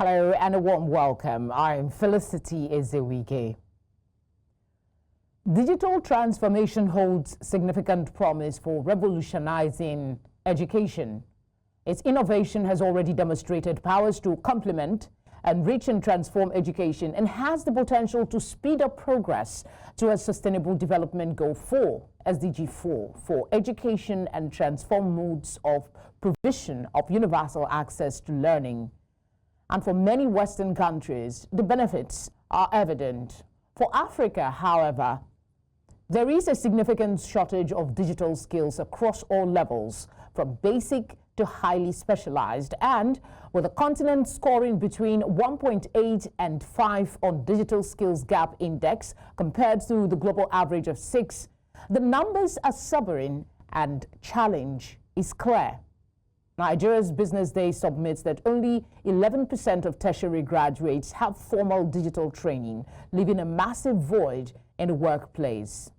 Hello and a warm welcome. I'm Felicity Ezewuike. Digital transformation holds significant promise for revolutionizing education. Its innovation has already demonstrated powers to complement, enrich and transform education and has the potential to speed up progress towards Sustainable Development Goal 4, SDG 4, for education and transform modes of provision of universal access to learning. And for many Western countries, the benefits are evident. For Africa, however, there is a significant shortage of digital skills across all levels, from basic to highly specialized, and with the continent scoring between 1.8 and 5 on Digital Skills Gap Index compared to the global average of 6, the numbers are sobering and challenge is clear. Nigeria's Business Day submits that only 11% of tertiary graduates have formal digital training, leaving a massive void in the workplace.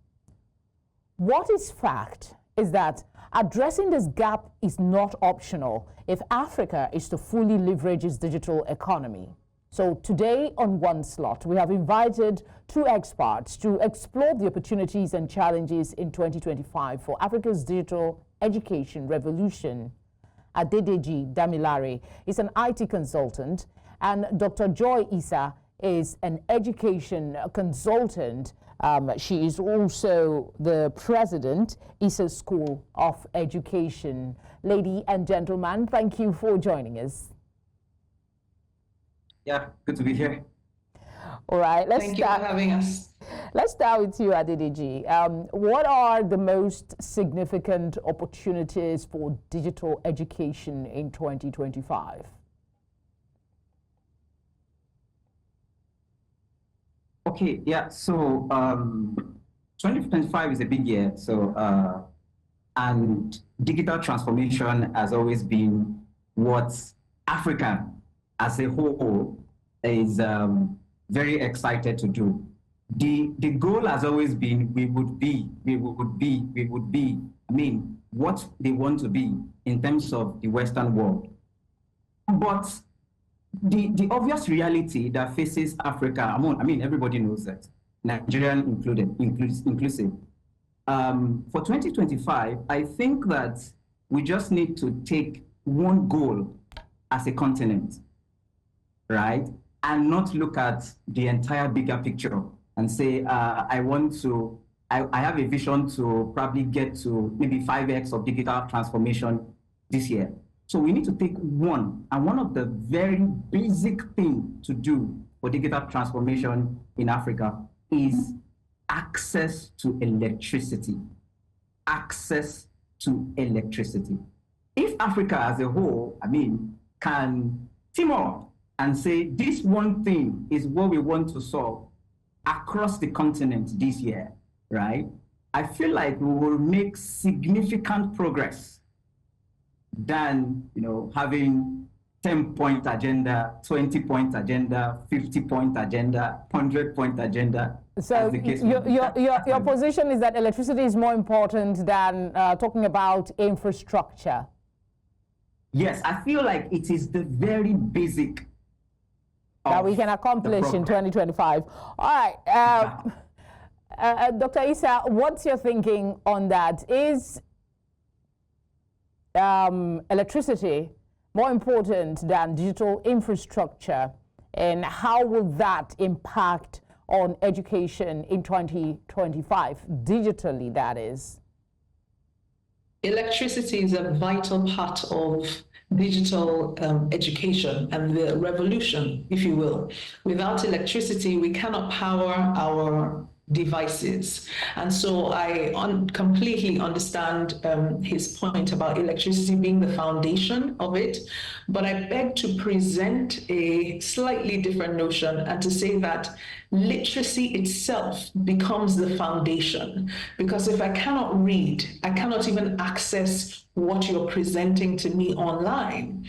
What is fact is that addressing this gap is not optional if Africa is to fully leverage its digital economy. So today on One Slot, we have invited two experts to explore the opportunities and challenges in 2025 for Africa's digital education revolution. Adedeji Damilare is an IT consultant, and Dr. Joy Issa is an education consultant. She is also the president, Issa School of Education. Lady and gentlemen, thank you for joining us. Yeah, good to be here. All right, thank you for having us. Let's start with you, Adedeji. What are the most significant opportunities for digital education in 2025? Okay, yeah, so 2025 is a big year. So, and digital transformation has always been what Africa as a whole is very excited to do. The goal has always been we would be, I mean, what they want to be in terms of the Western world. But the obvious reality that faces Africa, I mean, everybody knows that, Nigerian inclusive. For 2025, I think that we just need to take one goal as a continent, right? And not look at the entire bigger picture and say, I have a vision to probably get to maybe 5x of digital transformation this year. So we need to take one, and one of the very basic things to do for digital transformation in Africa is access to electricity. Access to electricity. If Africa as a whole, can team up and say this one thing is what we want to solve across the continent this year, right? I feel like we will make significant progress than having 10-point agenda, 20-point agenda, 50-point agenda, 100-point agenda. So your position is that electricity is more important than talking about infrastructure. Yes, I feel like it is the very basic that we can accomplish in 2025. All right, Dr. Issa, what's your thinking on that? Is electricity more important than digital infrastructure, and how will that impact on education in 2025, digitally that is? Electricity is a vital part of digital education and the revolution, if you will. Without electricity, we cannot power our devices. And so I completely understand his point about electricity being the foundation of it, but I beg to present a slightly different notion and to say that literacy itself becomes the foundation. Because if I cannot read, I cannot even access what you're presenting to me online.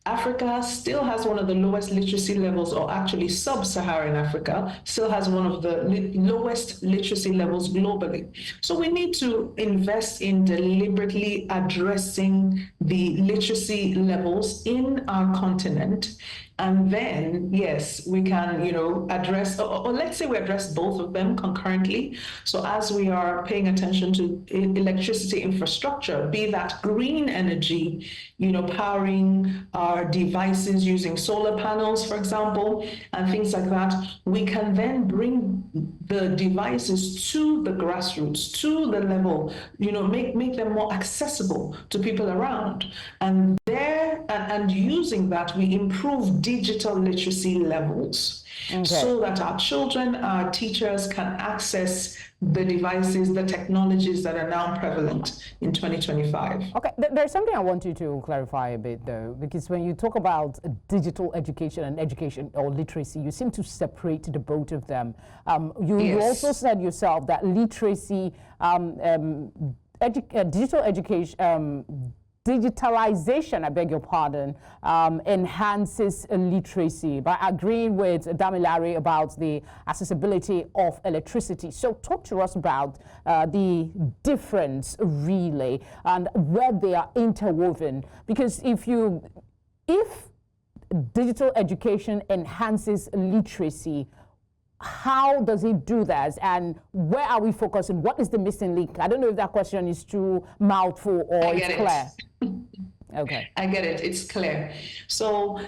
Africa still has one of the lowest literacy levels, or actually sub-Saharan Africa still has one of the lowest literacy levels globally. So we need to invest in deliberately addressing the literacy levels in our continent. And then, yes, we can, address, or let's say we address both of them concurrently. So as we are paying attention to electricity infrastructure, be that green energy, powering our devices using solar panels, for example, and things like that, we can then bring the devices to the grassroots, to the level, make them more accessible to people around. And using that, we improve digital literacy levels. Okay. So that our children, our teachers can access the devices, the technologies that are now prevalent in 2025. Okay, there's something I want you to clarify a bit though, because when you talk about digital education and education or literacy, you seem to separate the both of them. You also said yourself that literacy, digital education, digitalization, I beg your pardon, enhances literacy by agreeing with Damilare about the accessibility of electricity. So talk to us about the difference really and where they are interwoven. Because if digital education enhances literacy, how does it do that, and where are we focusing? What is the missing link? I don't know if that question is too mouthful or it's clear. Okay. I get it. It's clear. So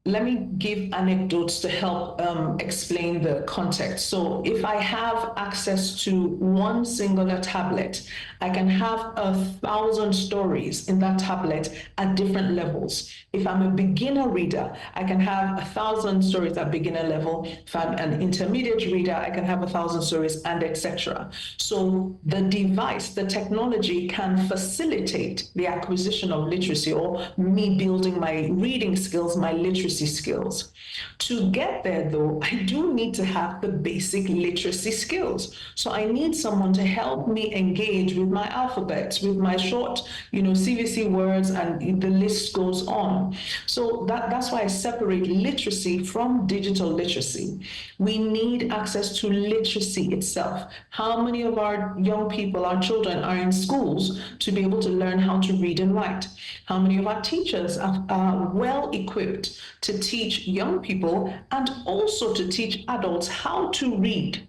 let me give anecdotes to help explain the context. So if I have access to one singular tablet, I can have 1,000 stories in that tablet at different levels. If I'm a beginner reader, I can have 1,000 stories at beginner level. If I'm an intermediate reader, I can have 1,000 stories, and etc. So the device, the technology can facilitate the acquisition of literacy, or me building my reading skills, my literacy skills. To get there though, I do need to have the basic literacy skills. So I need someone to help me engage with my alphabets, with my short, CVC words, and the list goes on. So that's why I separate literacy from digital literacy. We need access to literacy itself. How many of our young people, our children, are in schools to be able to learn how to read and write? How many of our teachers are well equipped to teach young people and also to teach adults how to read,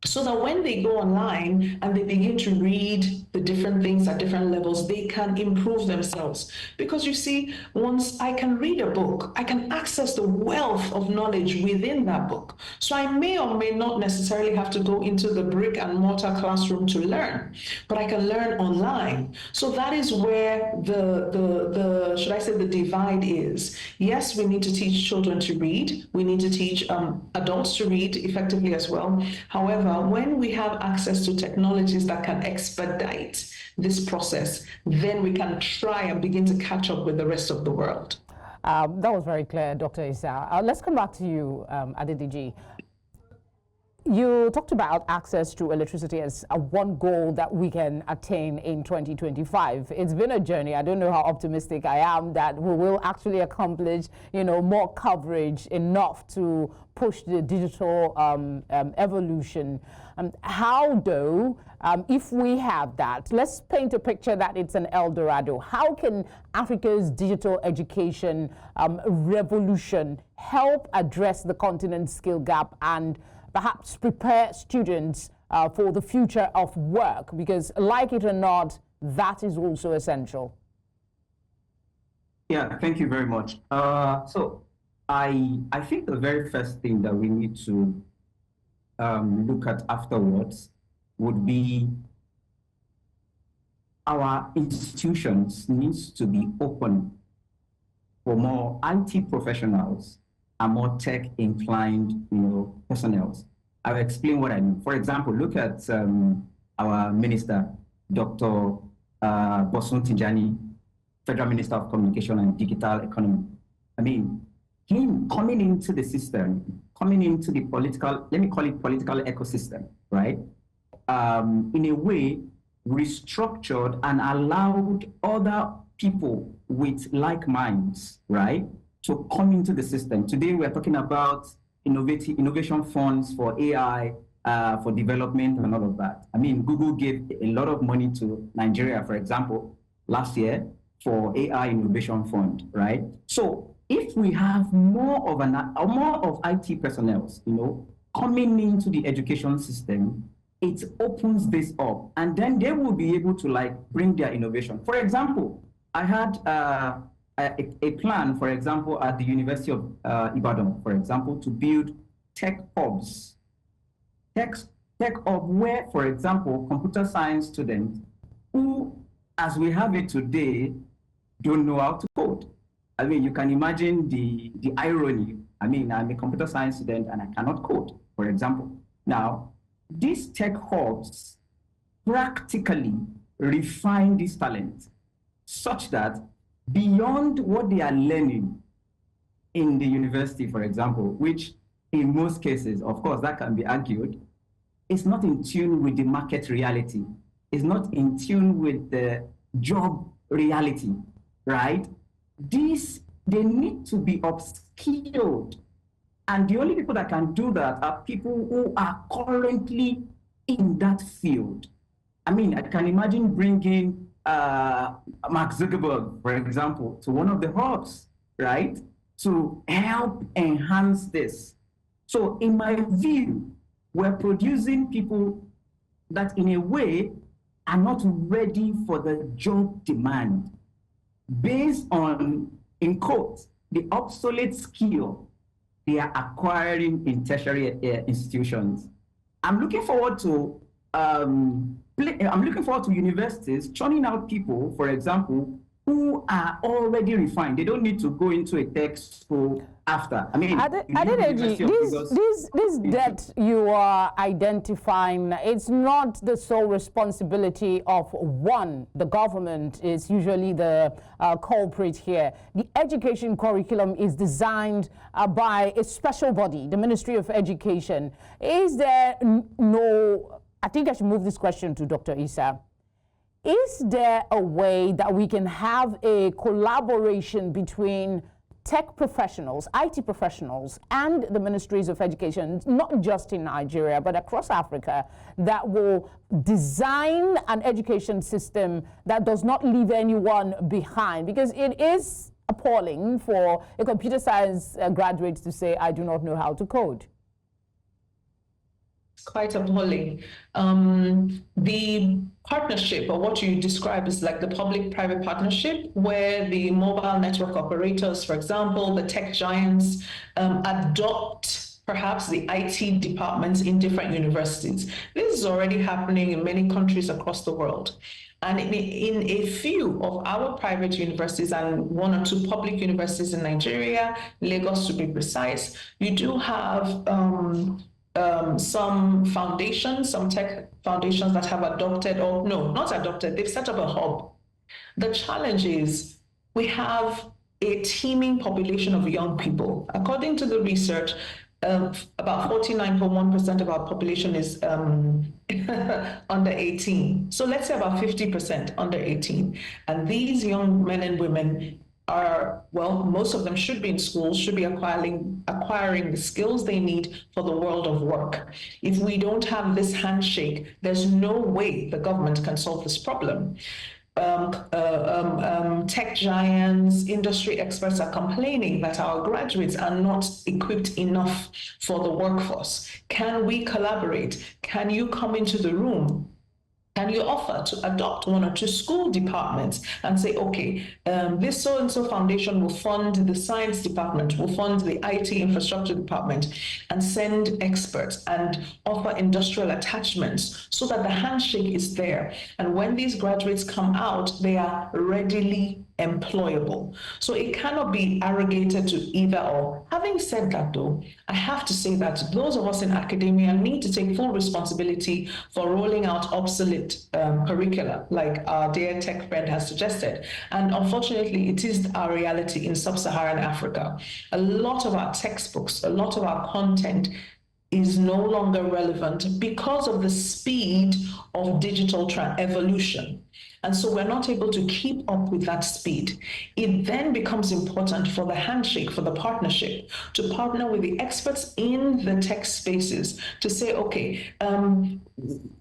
so that when they go online and they begin to read the different things at different levels, they can improve themselves? Because you see, once I can read a book, I can access the wealth of knowledge within that book. So I may or may not necessarily have to go into the brick and mortar classroom to learn, but I can learn online. So that is where the should I say, the divide is. Yes, we need to teach children to read. We need to teach adults to read effectively as well. However, when we have access to technologies that can expedite this process, then we can try and begin to catch up with the rest of the world. That was very clear, Dr. Issa. Let's come back to you, Adedeji. You talked about access to electricity as one goal that we can attain in 2025. It's been a journey. I don't know how optimistic I am that we will actually accomplish, more coverage enough to push the digital evolution. How though, if we have that, let's paint a picture that it's an El Dorado. How can Africa's digital education revolution help address the continent's skill gap and perhaps prepare students for the future of work? Because like it or not, that is also essential. Yeah, thank you very much. So I think the very first thing that we need to look at afterwards would be our institutions needs to be open for more IT professionals and more tech-inclined, personnel. I'll explain what I mean. For example, look at our minister, Dr. Bosun Tijani, Federal Minister of Communication and Digital Economy. I mean, him coming into the system, coming into the political, let me call it political ecosystem, right? In a way, restructured and allowed other people with like minds, right, to come into the system. Today, we're talking about innovation funds for AI, for development and all of that. I mean, Google gave a lot of money to Nigeria, for example, last year for AI Innovation Fund, right? So if we have more of IT personnel, coming into the education system, it opens this up, and then they will be able to bring their innovation. For example, I had a plan, for example, at the University of Ibadan, for example, to build tech hubs. Tech hub where, for example, computer science students who, as we have it today, don't know how to code. I mean, you can imagine the irony. I mean, I'm a computer science student and I cannot code, for example. Now, these tech hubs practically refine this talent such that beyond what they are learning in the university, for example, which in most cases, of course, that can be argued, it's not in tune with the market reality. It's not in tune with the job reality, right? They need to be upskilled. And the only people that can do that are people who are currently in that field. I mean, I can imagine bringing Mark Zuckerberg, for example, to one of the hubs, right, to help enhance this. So in my view, we're producing people that in a way are not ready for the job demand based on, in quotes, the obsolete skill they are acquiring in tertiary institutions. I'm looking forward to universities churning out people, for example, who are already refined. They don't need to go into a tech school after. I mean, Adedeji, this debt you are identifying, it's not the sole responsibility of one. The government is usually the culprit here. The education curriculum is designed by a special body, the Ministry of Education. Is there no, I think I should move this question to Dr. Issa. Is there a way that we can have a collaboration between tech professionals, IT professionals, and the ministries of education, not just in Nigeria, but across Africa, that will design an education system that does not leave anyone behind? Because it is appalling for a computer science graduate to say, I do not know how to code. Quite appalling. The partnership, or what you describe is like the public-private partnership, where the mobile network operators, for example, the tech giants, adopt perhaps the IT departments in different universities. This is already happening in many countries across the world. And in a few of our private universities and one or two public universities in Nigeria, Lagos to be precise, you do have some foundations, some tech foundations that have adopted, or no, not adopted, they've set up a hub. The challenge is we have a teeming population of young people. According to the research, about 49.1% of our population is under 18. So let's say about 50% under 18. And these young men and women are, well, most of them should be in schools, should be acquiring the skills they need for the world of work. If we don't have this handshake, there's no way the government can solve this problem. Tech giants, industry experts are complaining that our graduates are not equipped enough for the workforce. Can we collaborate? Can you come into the room? Can you offer to adopt one or two school departments and say, okay, this so-and-so foundation will fund the science department, will fund the IT infrastructure department, and send experts and offer industrial attachments so that the handshake is there. And when these graduates come out, they are readily employable. So it cannot be arrogated to either or. Having said that, though, I have to say that those of us in academia need to take full responsibility for rolling out obsolete curricula, like our dear tech friend has suggested. And unfortunately, it is our reality in sub-Saharan Africa. A lot of our textbooks, a lot of our content is no longer relevant because of the speed of digital evolution. And so we're not able to keep up with that speed. It then becomes important for the handshake, for the partnership, to partner with the experts in the tech spaces to say, okay,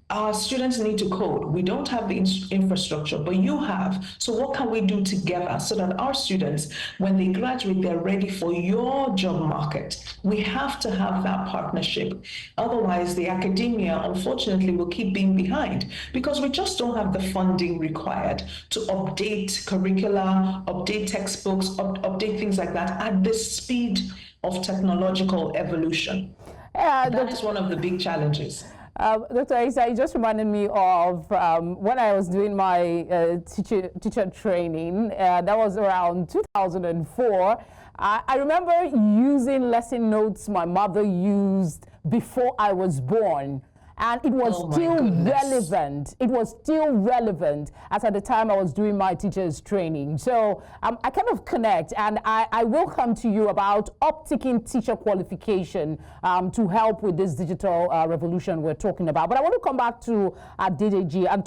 our students need to code. We don't have the infrastructure, but you have. So what can we do together so that our students, when they graduate, they're ready for your job market? We have to have that partnership. Otherwise, the academia, unfortunately, will keep being behind because we just don't have the funding required to update curricula, update textbooks, update things like that at the speed of technological evolution. That is one of the big challenges. Dr. Isa, it just reminded me of when I was doing my teacher training. That was around 2004. I remember using lesson notes my mother used before I was born. And it was still relevant. It was still relevant as at the time I was doing my teacher's training. So I kind of connect, and I will come to you about upticking teacher qualification to help with this digital revolution we're talking about. But I want to come back to Adedeji and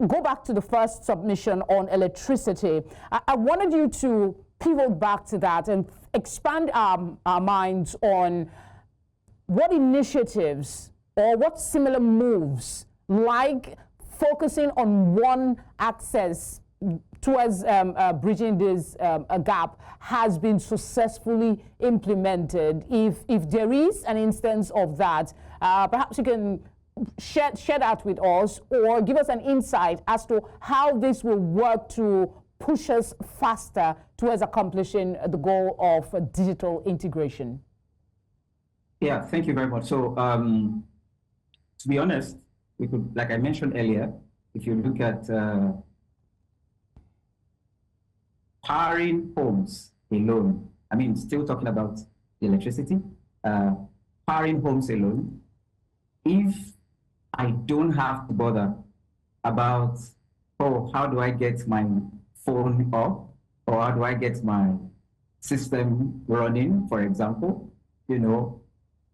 go back to the first submission on electricity. I wanted you to pivot back to that and expand our minds on what initiatives or what similar moves, like focusing on one access towards bridging this gap, has been successfully implemented. If there is an instance of that, perhaps you can share that with us or give us an insight as to how this will work to push us faster towards accomplishing the goal of digital integration. Yeah, thank you very much. So, to be honest, we could, like I mentioned earlier, if you look at powering homes alone, I mean, still talking about electricity, powering homes alone, if I don't have to bother about, oh, how do I get my phone up, or how do I get my system running, for example, you know,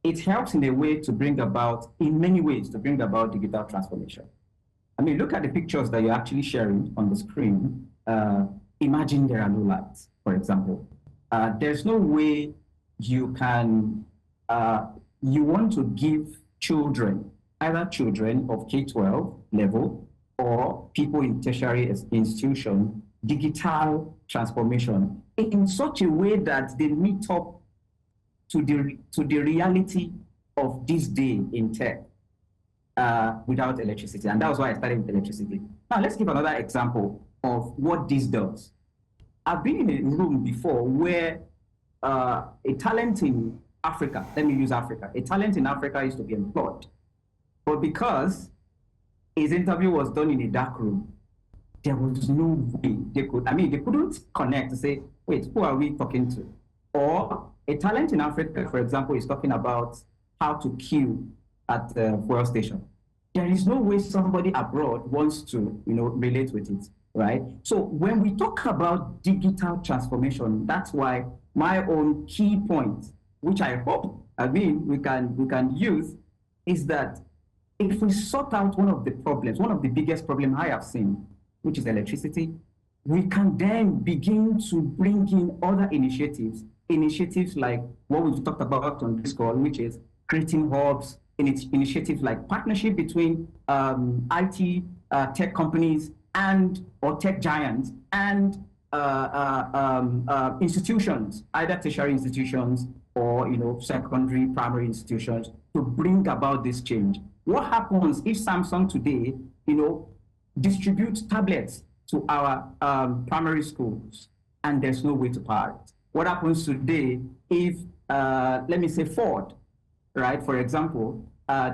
it helps in a way to bring about, in many ways, to bring about digital transformation. I mean, look at the pictures that you're actually sharing on the screen. Imagine there are no lights, for example. There's no way you can, you want to give children, either children of K-12 level or people in tertiary institution, digital transformation in such a way that they meet up to the reality of this day in tech without electricity. And that was why I started with electricity. Now, let's give another example of what this does. I've been in a room before where a talent in Africa, let me use Africa, a talent in Africa is to be employed. But because his interview was done in a dark room, there was no way they couldn't connect to say, wait, who are we talking to? Or a talent in Africa, for example, is talking about how to queue at the fuel station. There is no way somebody abroad wants to, relate with it, right? So when we talk about digital transformation, that's why my own key point, which I hope, we can use, is that if we sort out one of the biggest problems I have seen, which is electricity, we can then begin to bring in other initiatives like what we've talked about on this call, which is creating hubs, initiatives like partnership between IT tech companies or tech giants and institutions, either tertiary institutions or secondary, primary institutions, to bring about this change. What happens if Samsung today, distributes tablets to our primary schools and there's no way to power it? What happens today if, let me say Ford, right, for example,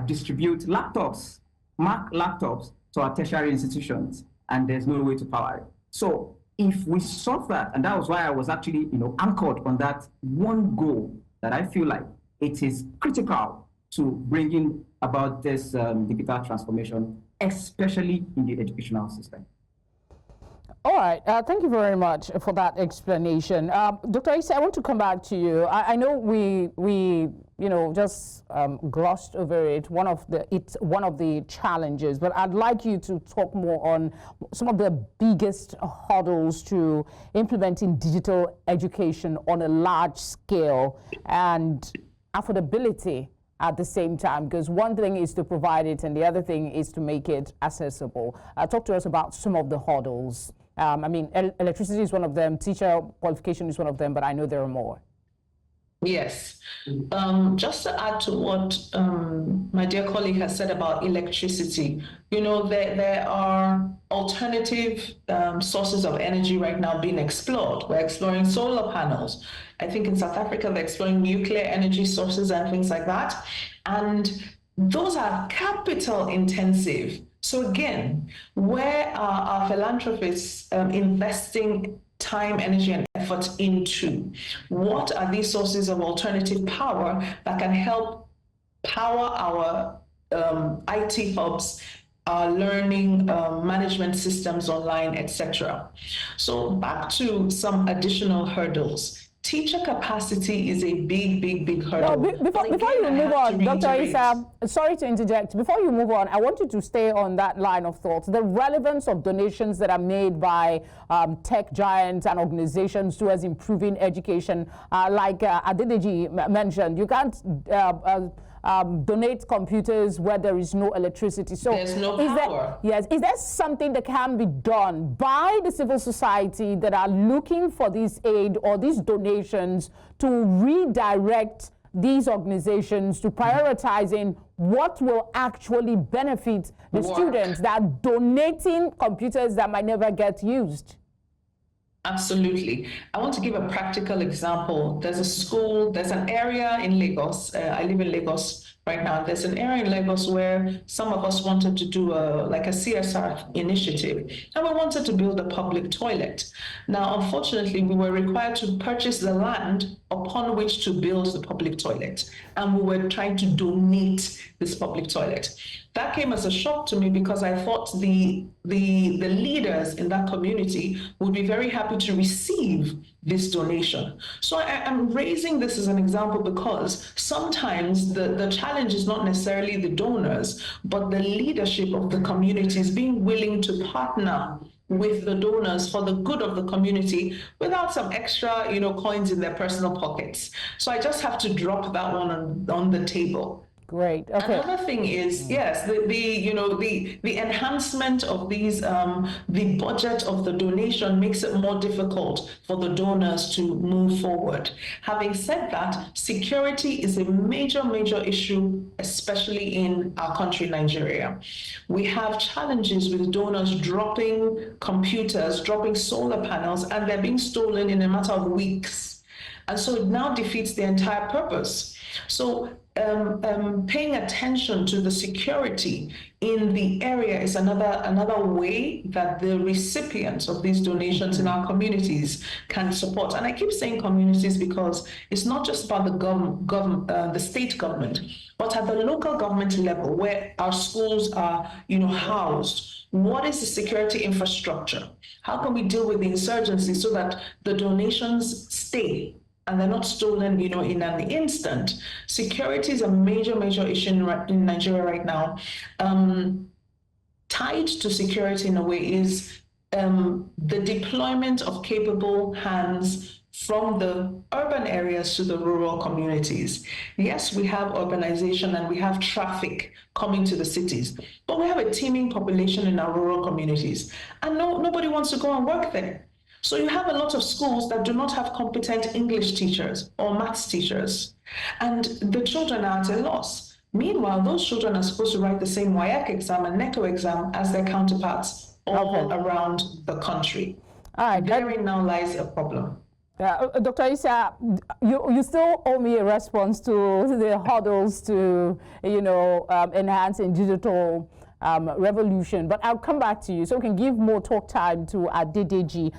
distribute laptops, Mac laptops to our tertiary institutions and there's no way to power it? So if we solve that, and that was why I was actually, anchored on that one goal, that I feel like it is critical to bringing about this digital transformation, especially in the educational system. All right. Thank you very much for that explanation. Dr. Issa, I want to come back to you. I know we just glossed over it. It's one of the challenges, but I'd like you to talk more on some of the biggest hurdles to implementing digital education on a large scale and affordability at the same time, because one thing is to provide it and the other thing is to make it accessible. Talk to us about some of the hurdles. Electricity is one of them, teacher qualification is one of them, but I know there are more. Yes. Just to add to what my dear colleague has said about electricity, there are alternative sources of energy right now being explored. We're exploring solar panels. I think in South Africa, they're exploring nuclear energy sources and things like that. And those are capital intensive. So again, where are our philanthropists investing time, energy, and effort into? What are these sources of alternative power that can help power our IT hubs, our learning management systems online, etc.? So back to some additional hurdles. Teacher capacity is a big hurdle. No, before you move on, Dr. Issa, sorry to interject. Before you move on, I want you to stay on that line of thought. The relevance of donations that are made by tech giants and organizations towards improving education, like Adedeji mentioned, you can't donate computers where there is no electricity. So there's no power. Is there something that can be done by the civil society that are looking for this aid or these donations to redirect these organizations to prioritizing what will actually benefit the students that are donating computers that might never get used? Absolutely. I want to give a practical example. There's a school, there's an area in Lagos. I live in Lagos right now. There's an area in Lagos where some of us wanted to do a CSR initiative, and we wanted to build a public toilet. Now, unfortunately, we were required to purchase the land upon which to build the public toilet, and we were trying to donate this public toilet. That came as a shock to me because I thought the leaders in that community would be very happy to receive this donation. So I'm raising this as an example because sometimes the challenge is not necessarily the donors, but the leadership of the communities being willing to partner with the donors for the good of the community without some extra, coins in their personal pockets. So I just have to drop that one on the table. Great. Okay. Another thing is, yes, the enhancement of these, the budget of the donation makes it more difficult for the donors to move forward. Having said that, security is a major issue, especially in our country, Nigeria. We have challenges with donors dropping computers, dropping solar panels, and they're being stolen in a matter of weeks. And so it now defeats the entire purpose. So paying attention to the security in the area is another way that the recipients of these donations in our communities can support. And I keep saying communities because it's not just about the state government, but at the local government level where our schools are housed. What is the security infrastructure? How can we deal with the insurgency so that the donations stay and they're not stolen, in an instant? Security is a major issue in Nigeria right now. Tied to security in a way is the deployment of capable hands from the urban areas to the rural communities. Yes, we have urbanization and we have traffic coming to the cities, but we have a teeming population in our rural communities, and nobody wants to go and work there. So you have a lot of schools that do not have competent English teachers or maths teachers, and the children are at a loss. Meanwhile, those children are supposed to write the same WAEC exam and NECO exam as their counterparts all around the country. All right. Therein now lies a problem. Dr. Issa, you still owe me a response to the hurdles to, enhancing digital revolution, but I'll come back to you so we can give more talk time to Adedeji.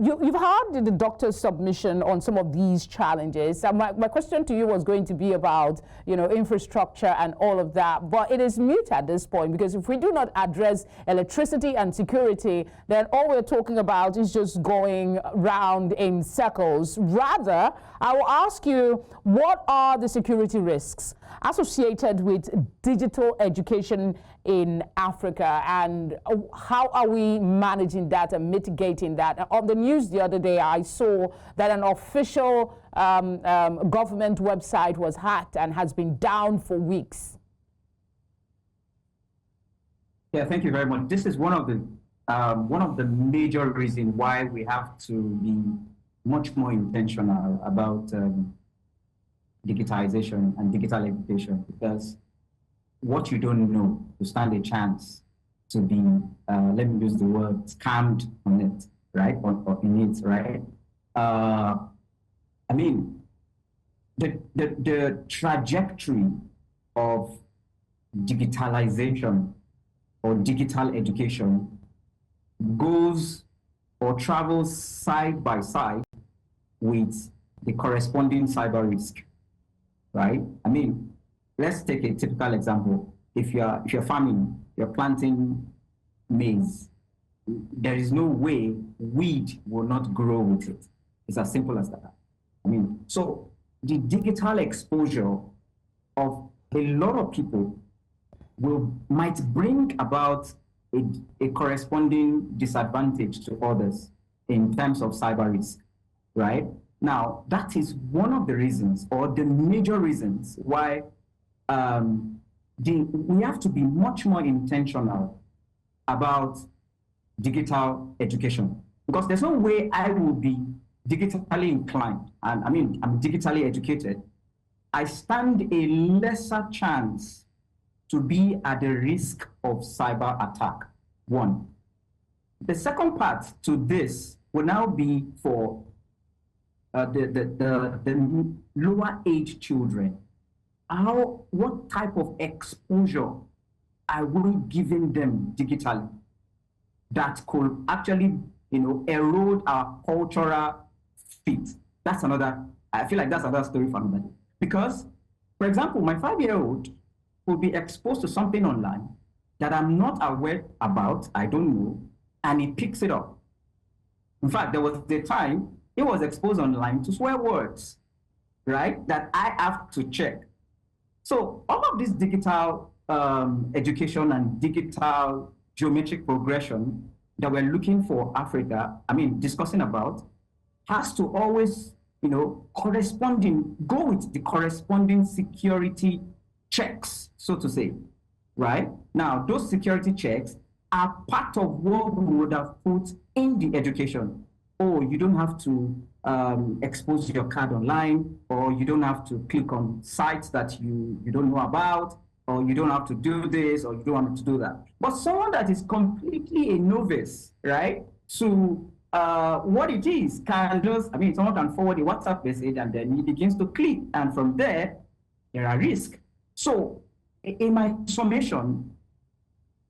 You've heard the doctor's submission on some of these challenges. My question to you was going to be about, infrastructure and all of that, but it is moot at this point, because if we do not address electricity and security, then all we're talking about is just going round in circles. Rather, I will ask you, what are the security risks associated with digital education in Africa, and how are we managing that and mitigating that? On the news the other day, I saw that an official government website was hacked and has been down for weeks. Yeah, thank you very much. This is one of the major reasons why we have to be much more intentional about digitization and digital education, because what you don't know, you stand a chance to be, let me use the word, scammed on it, right? Or in it, right? I mean, the trajectory of digitalization or digital education goes or travels side by side with the corresponding cyber risk, right? I mean, let's take a typical example. If you're farming, you're planting maize, there is no way weed will not grow with it. It's as simple as that. I mean, so the digital exposure of a lot of people might bring about a corresponding disadvantage to others in terms of cyber risk, right? Now, that is one of the reasons, or the major reasons, why we have to be much more intentional about digital education, because there's no way I will be digitally inclined, and I mean, I'm digitally educated. I stand a lesser chance to be at the risk of cyber attack, one. The second part to this will now be for the lower age children. What type of exposure are we giving them digitally that could actually, erode our cultural fit? That's another, I feel like that's another story for me. Because, for example, my 5-year-old will be exposed to something online that I'm not aware about, I don't know, and he picks it up. In fact, there was the time he was exposed online to swear words, right, that I have to check. So all of this digital education and digital geometric progression that we're looking for Africa, discussing about, has to always, go with the corresponding security checks, so to say, right? Now, those security checks are part of what we would have put in the education. Oh, you don't have to expose your card online, or you don't have to click on sites that you don't know about, or you don't have to do this, or you don't have to do that. But someone that is completely a novice, right, to what it is can just, someone can forward a WhatsApp message and then he begins to click, and from there are risks. So in my summation,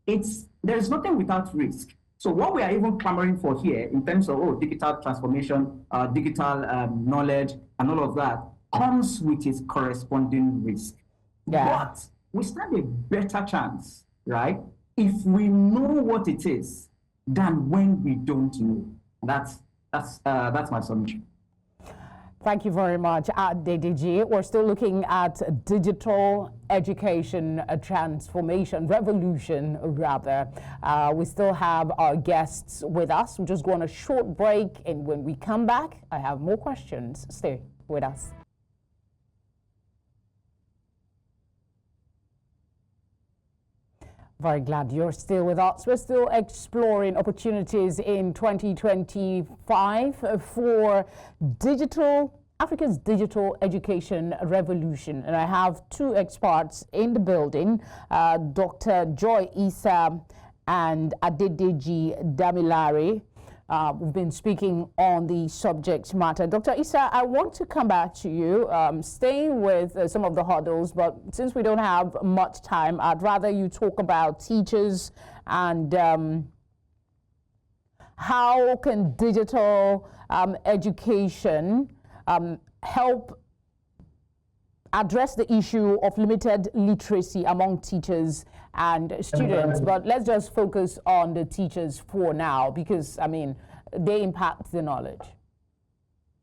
there is nothing without risk. So what we are even clamoring for here in terms of digital transformation, digital knowledge, and all of that comes with its corresponding risk. Yeah. But we stand a better chance, right, if we know what it is than when we don't know. That's my summation. Thank you very much, Adedeji. We're still looking at digital education transformation, revolution rather. We still have our guests with us. We'll just go on a short break, and when we come back, I have more questions. Stay with us. Very glad you're still with us. We're still exploring opportunities in 2025 for Africa's digital education revolution. And I have two experts in the building, Dr. Joy Issa and Adedeji Damilare. We've been speaking on the subject matter. Dr. Issa, I want to come back to you, staying with some of the hurdles, but since we don't have much time, I'd rather you talk about teachers and how can digital education help address the issue of limited literacy among teachers and students? But let's just focus on the teachers for now, because, I mean, they impact the knowledge.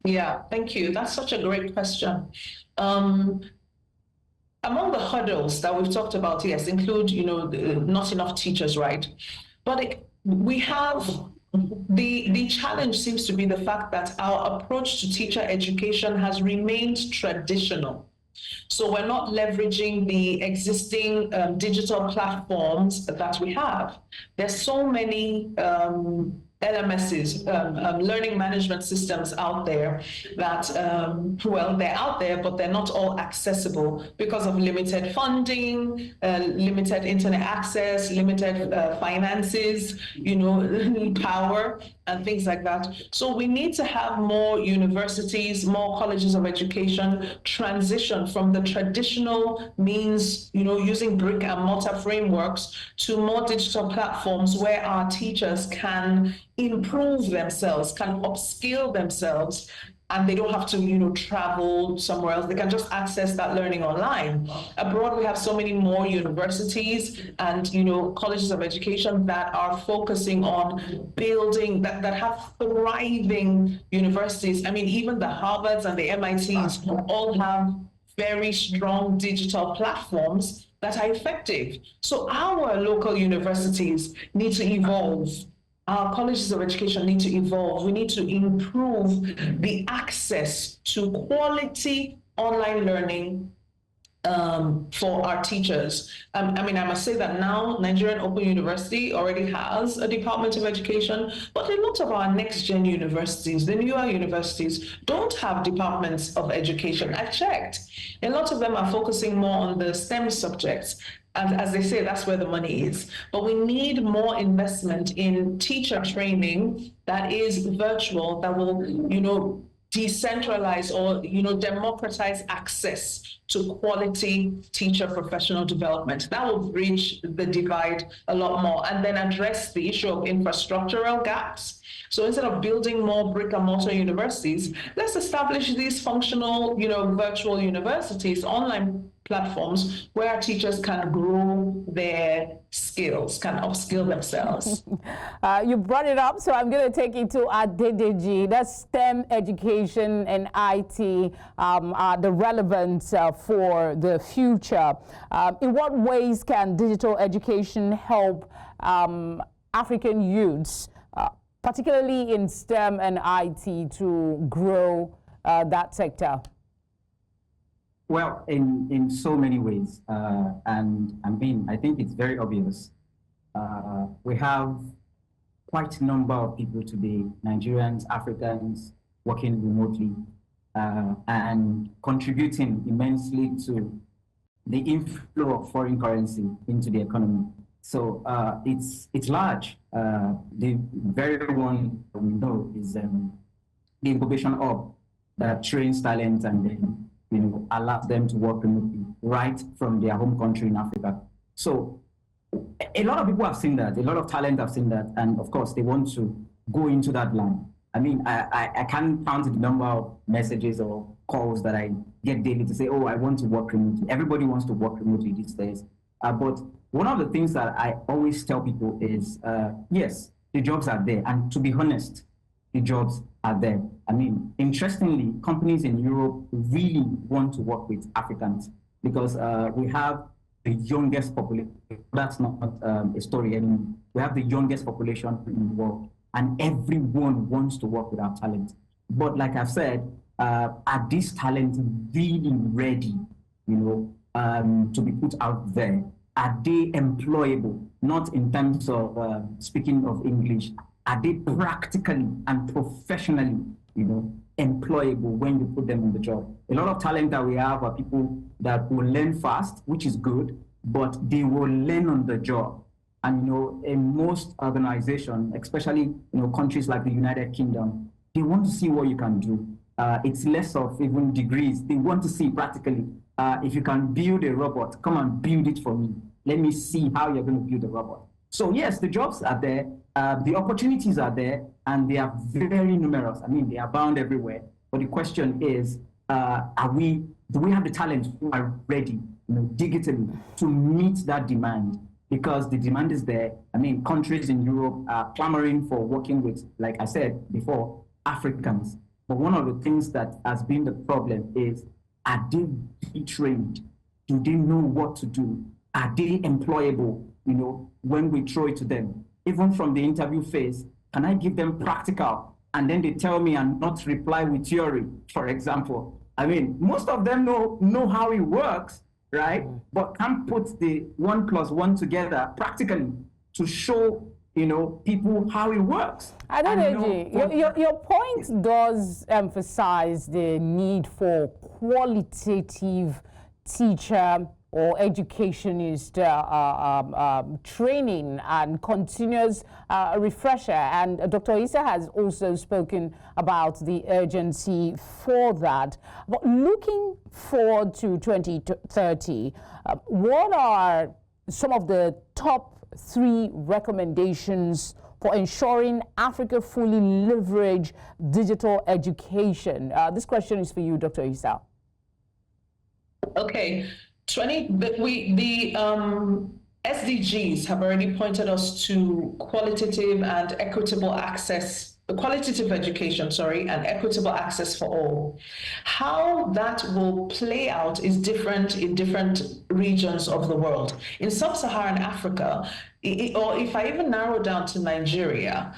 Yeah, thank you. That's such a great question. Among the hurdles that we've talked about, yes, include, not enough teachers, right? But we have, the challenge seems to be the fact that our approach to teacher education has remained traditional. So we're not leveraging the existing digital platforms that we have. There's so many LMSs, learning management systems out there that, well, they're out there, but they're not all accessible because of limited funding, limited internet access, limited finances, power, and things like that. So we need to have more universities, more colleges of education transition from the traditional means, using brick and mortar frameworks to more digital platforms where our teachers can improve themselves, can upskill themselves, and they don't have to, travel somewhere else. They can just access that learning online. Abroad, we have so many more universities and, colleges of education that are focusing on building, that have thriving universities. I mean, even the Harvards and the MITs all have very strong digital platforms that are effective. So our local universities need to evolve. Our colleges of education need to evolve. We need to improve the access to quality online learning for our teachers. I must say that now Nigerian Open University already has a Department of Education, but a lot of our next-gen universities, the newer universities, don't have departments of education. I've checked. A lot of them are focusing more on the STEM subjects. And as they say, that's where the money is. But we need more investment in teacher training that is virtual, that will, decentralize or, democratize access to quality teacher professional development. That will bridge the divide a lot more, and then address the issue of infrastructural gaps. So instead of building more brick and mortar universities, let's establish these functional, virtual universities, online platforms where our teachers can grow their skills, can upskill themselves. You brought it up, so I'm going to take you to Adedeji. That's STEM education and IT, the relevance for the future. In what ways can digital education help African youths, particularly in STEM and IT, to grow that sector? Well, in so many ways, and I think it's very obvious. We have quite a number of people today, Nigerians, Africans, working remotely and contributing immensely to the inflow of foreign currency into the economy. So it's large. The very one we know is the incubation hub that trains talent and then allows them to work remotely right from their home country in Africa. So a lot of people have seen that, a lot of talent have seen that, and of course they want to go into that line. I can't count the number of messages or calls that I get daily to say, oh, I want to work remotely. Everybody wants to work remotely these days. But one of the things that I always tell people is, yes, the jobs are there. And to be honest, the jobs are there. Interestingly, companies in Europe really want to work with Africans because we have the youngest population. That's not a story anymore. We have the youngest population in the world, and everyone wants to work with our talent. But like I've said, are these talents really ready, to be put out there? Are they employable? Not in terms of speaking of English. Are they practically and professionally, employable when you put them in the job? A lot of talent that we have are people that will learn fast, which is good, but they will learn on the job. And in most organizations, especially countries like the United Kingdom, they want to see what you can do. It's less of even degrees. They want to see practically. If you can build a robot, come and build it for me. Let me see how you're going to build a robot. So yes, the jobs are there. The opportunities are there, and they are very numerous. I mean, they are bound everywhere. But the question is, do we have the talent who are ready, digitally, to meet that demand? Because the demand is there. I mean, countries in Europe are clamoring for working with, like I said before, Africans. But one of the things that has been the problem is, are they trained? Do they know what to do? Are they employable, when we throw it to them? Even from the interview phase, can I give them practical? And then they tell me and not reply with theory, for example. I mean, most of them know how it works, right? But can't put the 1 + 1 together practically to show, people how it works. Adedeji, your point does emphasize the need for qualitative teacher or educationist training and continuous refresher. And Dr. Issa has also spoken about the urgency for that. But looking forward to 2030, what are some of the top 3 recommendations for ensuring Africa fully leverage digital education? This question is for you, Dr. Issa. Okay. The SDGs have already pointed us to qualitative education, and equitable access for all. How that will play out is different in different regions of the world. In sub-Saharan Africa, or if I even narrow down to Nigeria,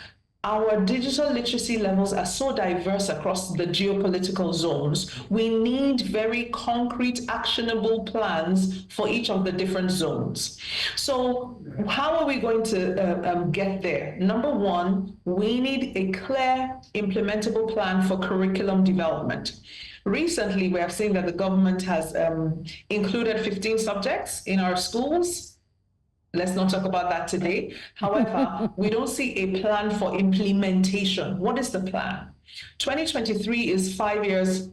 our digital literacy levels are so diverse across the geopolitical zones. We need very concrete, actionable plans for each of the different zones. So how are we going to get there? Number one, we need a clear, implementable plan for curriculum development. Recently, we have seen that the government has included 15 subjects in our schools. Let's not talk about that today. However, we don't see a plan for implementation. What is the plan? 2030 is 5 years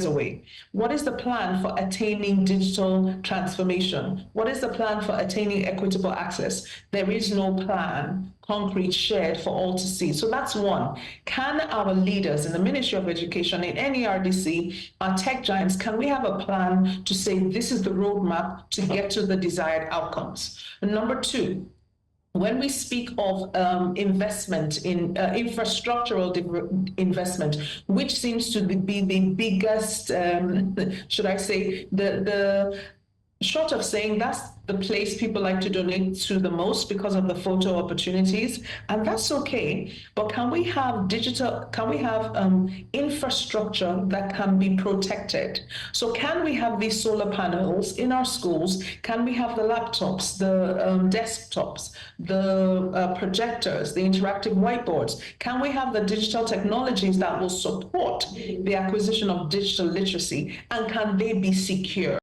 away. What is the plan for attaining digital transformation? What is the plan for attaining equitable access? There is no plan, concrete, shared for all to see. So that's one. Can our leaders in the Ministry of Education, in NERDC, our tech giants, can we have a plan to say this is the roadmap to get to the desired outcomes? And number two, when we speak of investment in infrastructural investment, which seems to be the biggest, should I say, the short of saying that's the place people like to donate to the most because of the photo opportunities, and that's okay. But can we have infrastructure that can be protected? So can we have these solar panels in our schools? Can we have the laptops, the desktops, the projectors, the interactive whiteboards? Can we have the digital technologies that will support the acquisition of digital literacy? And can they be secured?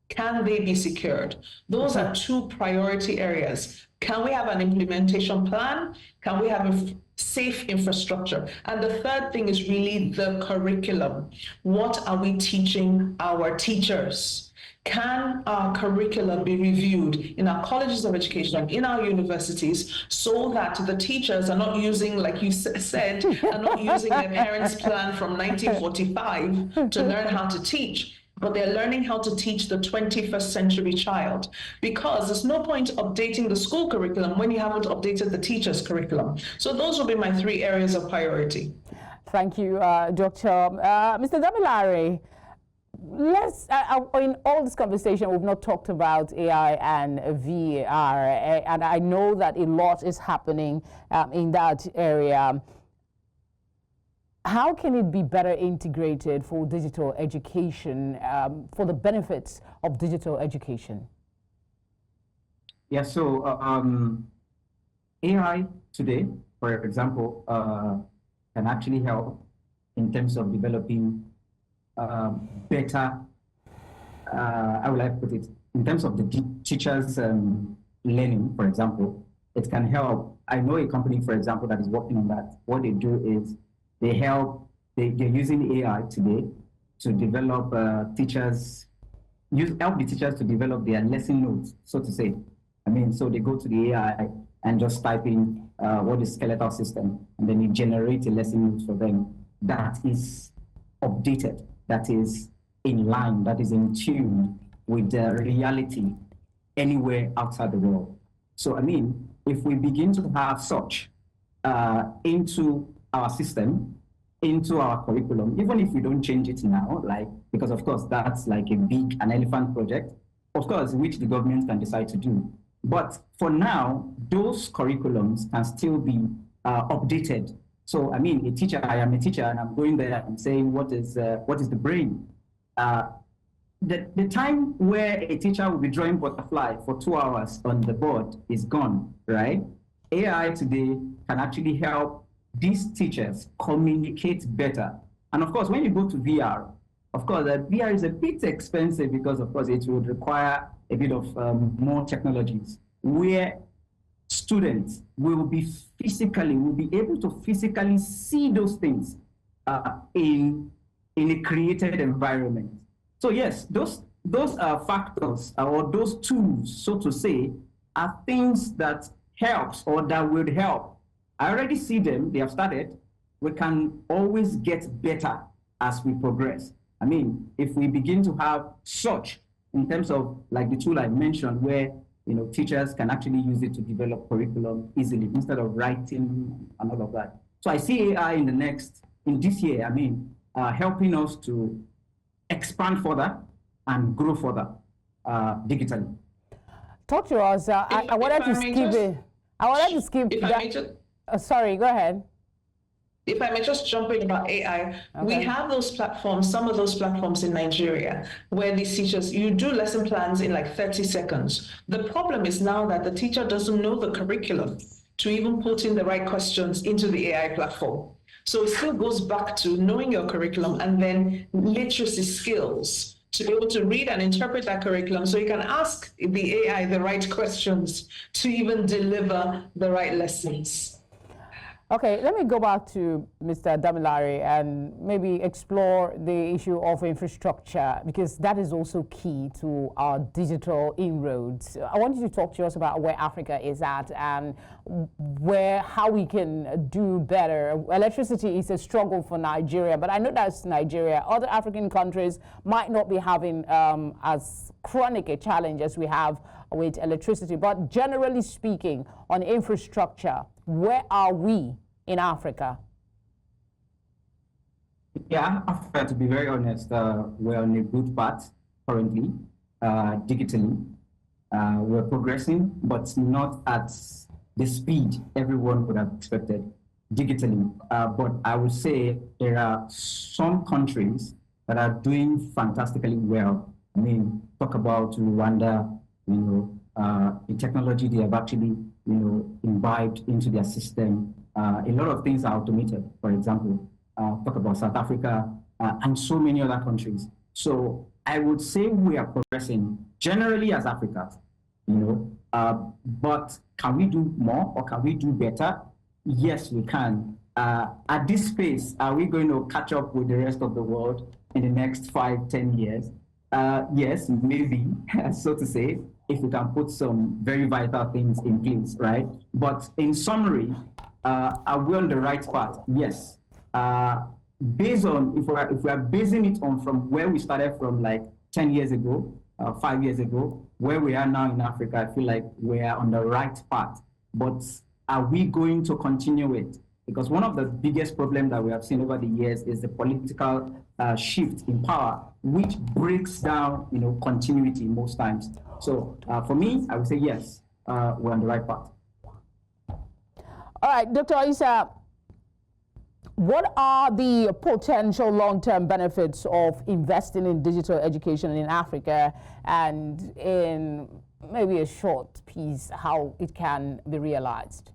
Can they be secured? Those are 2 priority areas. Can we have an implementation plan? Can we have a safe infrastructure? And the third thing is really the curriculum. What are we teaching our teachers? Can our curriculum be reviewed in our colleges of education, in our universities, so that the teachers are not using, like you said, are not using their parents' plan from 1945 to learn how to teach, but they're learning how to teach the 21st century child, because there's no point updating the school curriculum when you haven't updated the teacher's curriculum. So those will be my 3 areas of priority. Thank you, Dr. Mr. Damilare, in all this conversation, we've not talked about AI and VAR, and I know that a lot is happening in that area. How can it be better integrated for digital education, for the benefits of digital education? Yeah, so AI today, for example, can actually help in terms of developing better, how will I put it, in terms of the teachers' learning, for example, it can help. I know a company, for example, that is working on that. What they do is they're using AI today to develop help the teachers to develop their lesson notes, so to say. I mean, so they go to the AI and just type in what is skeletal system, and then you generate a lesson note for them that is updated, that is in line, that is in tune with the reality anywhere outside the world. So, I mean, if we begin to have such into our system, into our curriculum, even if we don't change it now, like, because of course that's like an elephant project, of course, which the government can decide to do. But for now, those curriculums can still be updated. So, I mean, I am a teacher, and I'm going there and saying, what is the brain? The time where a teacher will be drawing butterfly for 2 hours on the board is gone, right? AI today can actually help these teachers communicate better. And of course, when you go to VR, of course, VR is a bit expensive because, of course, it would require a bit of more technologies where students will be able to physically see those things in a created environment. So yes, those factors or those tools, so to say, are things that helps or that would help. I already see them, they have started. We can always get better as we progress. I mean, if we begin to have such, in terms of like the tool I mentioned, where teachers can actually use it to develop curriculum easily instead of writing and all of that. So I see AI in this year, I mean, helping us to expand further and grow further digitally. Talk to us. I wanted to skip it. I wanted to skip that. Sorry, go ahead. If I may just jump in about AI, okay. We have those platforms, some of those platforms in Nigeria, where these teachers, you do lesson plans in like 30 seconds. The problem is now that the teacher doesn't know the curriculum to even put in the right questions into the AI platform. So it still goes back to knowing your curriculum and then literacy skills to be able to read and interpret that curriculum so you can ask the AI the right questions to even deliver the right lessons. Okay, let me go back to Mr. Damilare and maybe explore the issue of infrastructure, because that is also key to our digital inroads. I want you to talk to us about where Africa is at and how we can do better. Electricity is a struggle for Nigeria, but I know that's Nigeria. Other African countries might not be having as chronic a challenge as we have with electricity. But generally speaking, on infrastructure, where are we in Africa? Yeah, Africa, to be very honest, we're on a good path currently, digitally. We're progressing, but not at the speed everyone would have expected digitally. But I would say there are some countries that are doing fantastically well. I mean, talk about Rwanda, the technology they have actually, imbibed into their system. A lot of things are automated, for example. Talk about South Africa and so many other countries. So I would say we are progressing generally as Africa, but can we do more or can we do better? Yes, we can. At this pace, are we going to catch up with the rest of the world in the next 5-10 years? Yes, maybe, so to say, if we can put some very vital things in place, right? But in summary, are we on the right path? Yes. Based on, if we are basing it on from where we started from like 10 years ago, 5 years ago, where we are now in Africa, I feel like we are on the right path. But are we going to continue it? Because one of the biggest problems that we have seen over the years is the political shift in power, which breaks down, continuity most times. So for me, I would say yes, we're on the right path. All right, Dr. Isa, what are the potential long-term benefits of investing in digital education in Africa, and in maybe a short piece, how it can be realized?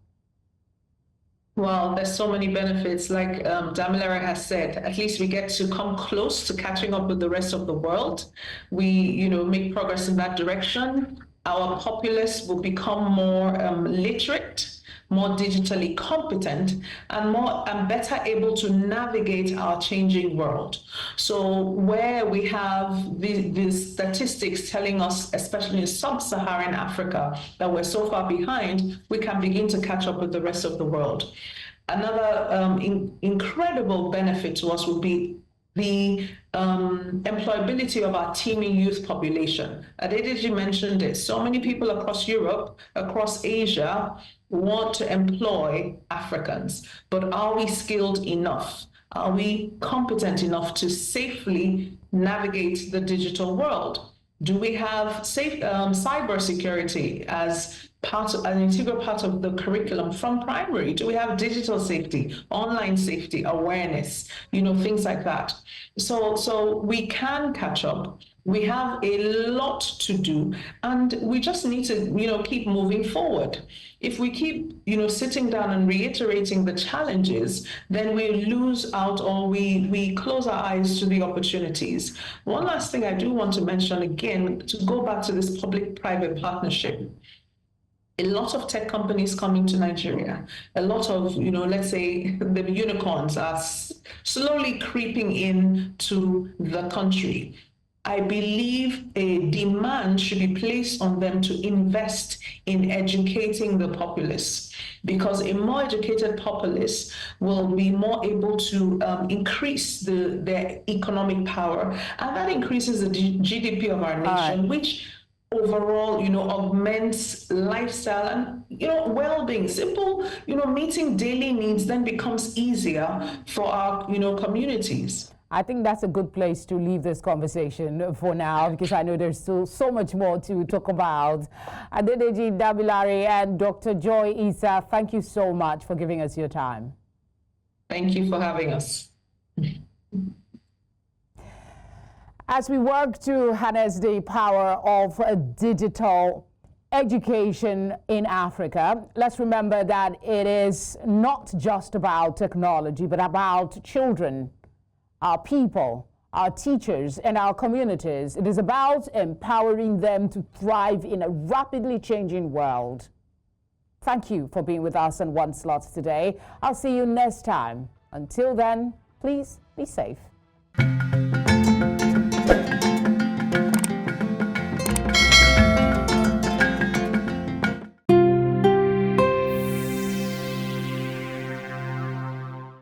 Well, there's so many benefits. Like Damilare has said, at least we get to come close to catching up with the rest of the world. We, make progress in that direction. Our populace will become more literate. more digitally competent, and better able to navigate our changing world. So where we have these statistics telling us, especially in sub-Saharan Africa, that we're so far behind, we can begin to catch up with the rest of the world. Another incredible benefit to us would be the employability of our teeming youth population. Adedeji mentioned it. So many people across Europe, across Asia, want to employ Africans, but are we skilled enough? Are we competent enough to safely navigate the digital world? Do we have safe cybersecurity as an integral part of the curriculum from primary? Do we have digital safety, online safety, awareness, things like that? So we can catch up. We have a lot to do, and we just need to, keep moving forward. If we keep, sitting down and reiterating the challenges, then we lose out, or we close our eyes to the opportunities. One last thing I do want to mention again, to go back to this public-private partnership. A lot of tech companies coming to Nigeria, a lot of, let's say the unicorns are slowly creeping into the country. I believe a demand should be placed on them to invest in educating the populace, because a more educated populace will be more able to increase their economic power, and that increases the GDP of our nation, which overall, augments lifestyle and, well-being. Simple, meeting daily needs then becomes easier for our, communities. I think that's a good place to leave this conversation for now, because I know there's still so much more to talk about. Adedeji, Damilare, and Dr. Joy Isa, thank you so much for giving us your time. Thank you for having us. As we work to harness the power of digital education in Africa, let's remember that it is not just about technology, but about children, our people, our teachers, and our communities. It is about empowering them to thrive in a rapidly changing world. Thank you for being with us on One Slot today. I'll see you next time. Until then, please be safe.